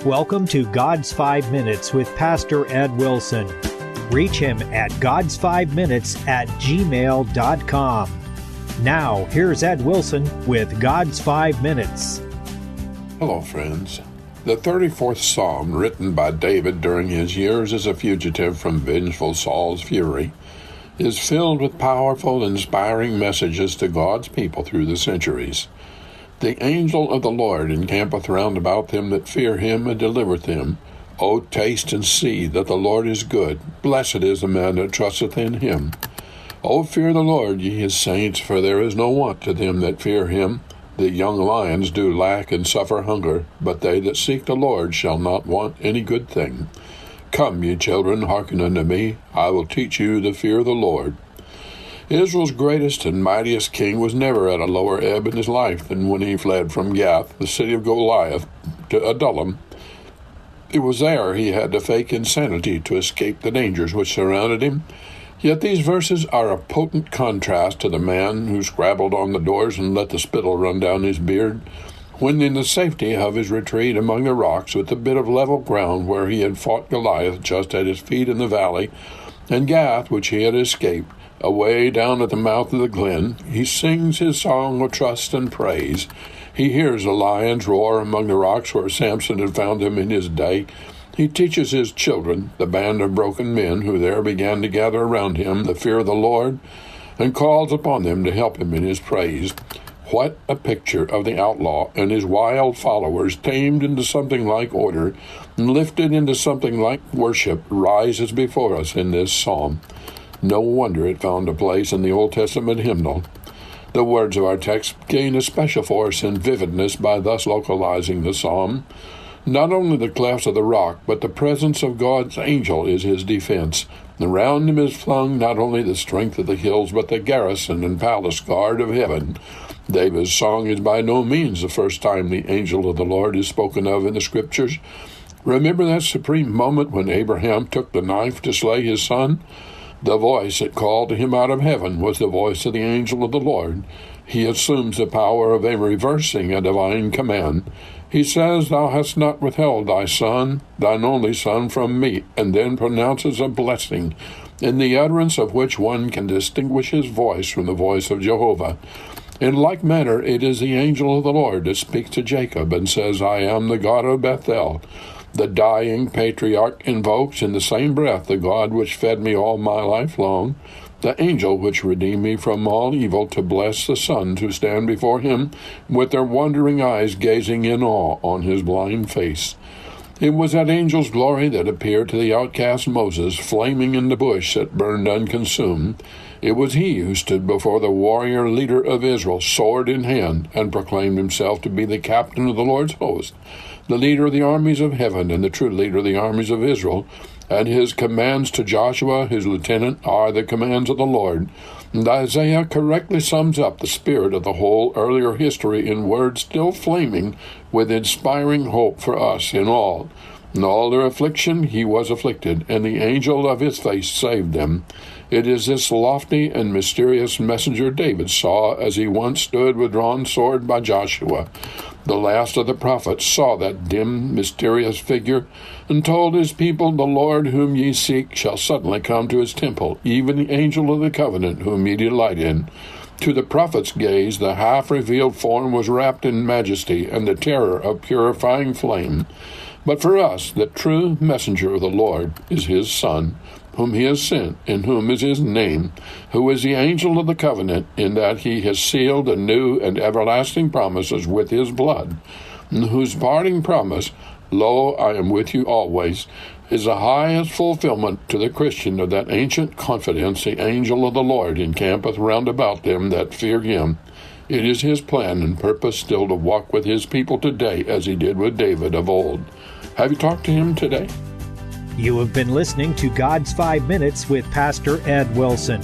Welcome to God's 5 Minutes with Pastor Ed Wilson. Reach him at GodsFiveMinutes@gmail.com. Now, here's Ed Wilson with God's 5 Minutes. Hello, friends. The 34th Psalm, written by David during his years as a fugitive from vengeful Saul's fury, is filled with powerful, inspiring messages to God's people through the centuries. The angel of the Lord encampeth round about them that fear him and delivereth them. O taste and see that the Lord is good. Blessed is the man that trusteth in him. O fear the Lord, ye his saints, for there is no want to them that fear him. The young lions do lack and suffer hunger, but they that seek the Lord shall not want any good thing. Come, ye children, hearken unto me. I will teach you the fear of the Lord. Israel's greatest and mightiest king was never at a lower ebb in his life than when he fled from Gath, the city of Goliath, to Adullam. It was there he had to fake insanity to escape the dangers which surrounded him. Yet these verses are a potent contrast to the man who scrabbled on the doors and let the spittle run down his beard, when in the safety of his retreat among the rocks with the bit of level ground where he had fought Goliath just at his feet in the valley, and Gath, which he had escaped, away down at the mouth of the glen, he sings his song of trust and praise. He hears the lions roar among the rocks where Samson had found him in his day. He teaches his children, the band of broken men who there began to gather around him, the fear of the Lord, and calls upon them to help him in his praise. What a picture of the outlaw and his wild followers, tamed into something like order and lifted into something like worship, rises before us in this psalm. No wonder it found a place in the Old Testament hymnal. The words of our text gain a special force and vividness by thus localizing the psalm. Not only the clefts of the rock, but the presence of God's angel is his defense. Around him is flung not only the strength of the hills, but the garrison and palace guard of heaven. David's song is by no means the first time the angel of the Lord is spoken of in the Scriptures. Remember that supreme moment when Abraham took the knife to slay his son? The voice that called to him out of heaven was the voice of the angel of the Lord. He assumes the power of reversing a divine command. He says, Thou hast not withheld thy son, thine only son, from me, and then pronounces a blessing, in the utterance of which one can distinguish his voice from the voice of Jehovah. In like manner, it is the angel of the Lord that speaks to Jacob and says, I am the God of Bethel. The dying patriarch invokes in the same breath the God which fed me all my life long, the angel which redeemed me from all evil, to bless the sons who stand before him with their wondering eyes gazing in awe on his blind face. It was that angel's glory that appeared to the outcast Moses, flaming in the bush that burned unconsumed. It was he who stood before the warrior leader of Israel, sword in hand, and proclaimed himself to be the captain of the Lord's host, the leader of the armies of heaven, and the true leader of the armies of Israel. And his commands to Joshua, his lieutenant, are the commands of the Lord. And Isaiah correctly sums up the spirit of the whole earlier history in words still flaming with inspiring hope for us in all. In all their affliction he was afflicted, and the angel of his face saved them. It is this lofty and mysterious messenger David saw as he once stood with drawn sword by Joshua. The last of the prophets saw that dim, mysterious figure and told his people, The Lord whom ye seek shall suddenly come to his temple, even the angel of the covenant whom ye delight in. To the prophet's gaze, the half-revealed form was wrapped in majesty and the terror of purifying flame. But for us, the true messenger of the Lord is his Son, whom he has sent, in whom is his name, who is the angel of the covenant, in that he has sealed the new and everlasting promises with his blood, and whose parting promise, Lo, I am with you always, is the highest fulfillment to the Christian of that ancient confidence, the angel of the Lord encampeth round about them that fear him. It is his plan and purpose still to walk with his people today as he did with David of old. Have you talked to him today? You have been listening to God's 5 Minutes with Pastor Ed Wilson.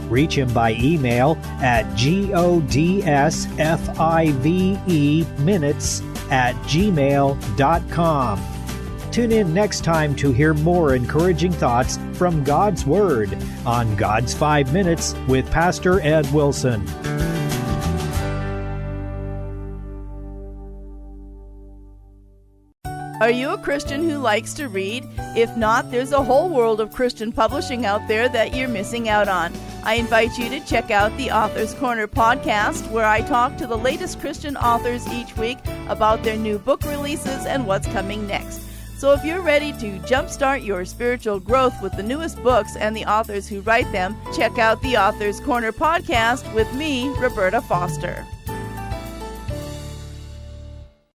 Reach him by email at GodsFiveMinutes@gmail.com. Tune in next time to hear more encouraging thoughts from God's Word on God's 5 Minutes with Pastor Ed Wilson. Are you a Christian who likes to read? If not, there's a whole world of Christian publishing out there that you're missing out on. I invite you to check out the Author's Corner podcast, where I talk to the latest Christian authors each week about their new book releases and what's coming next. So if you're ready to jumpstart your spiritual growth with the newest books and the authors who write them, check out the Author's Corner podcast with me, Roberta Foster.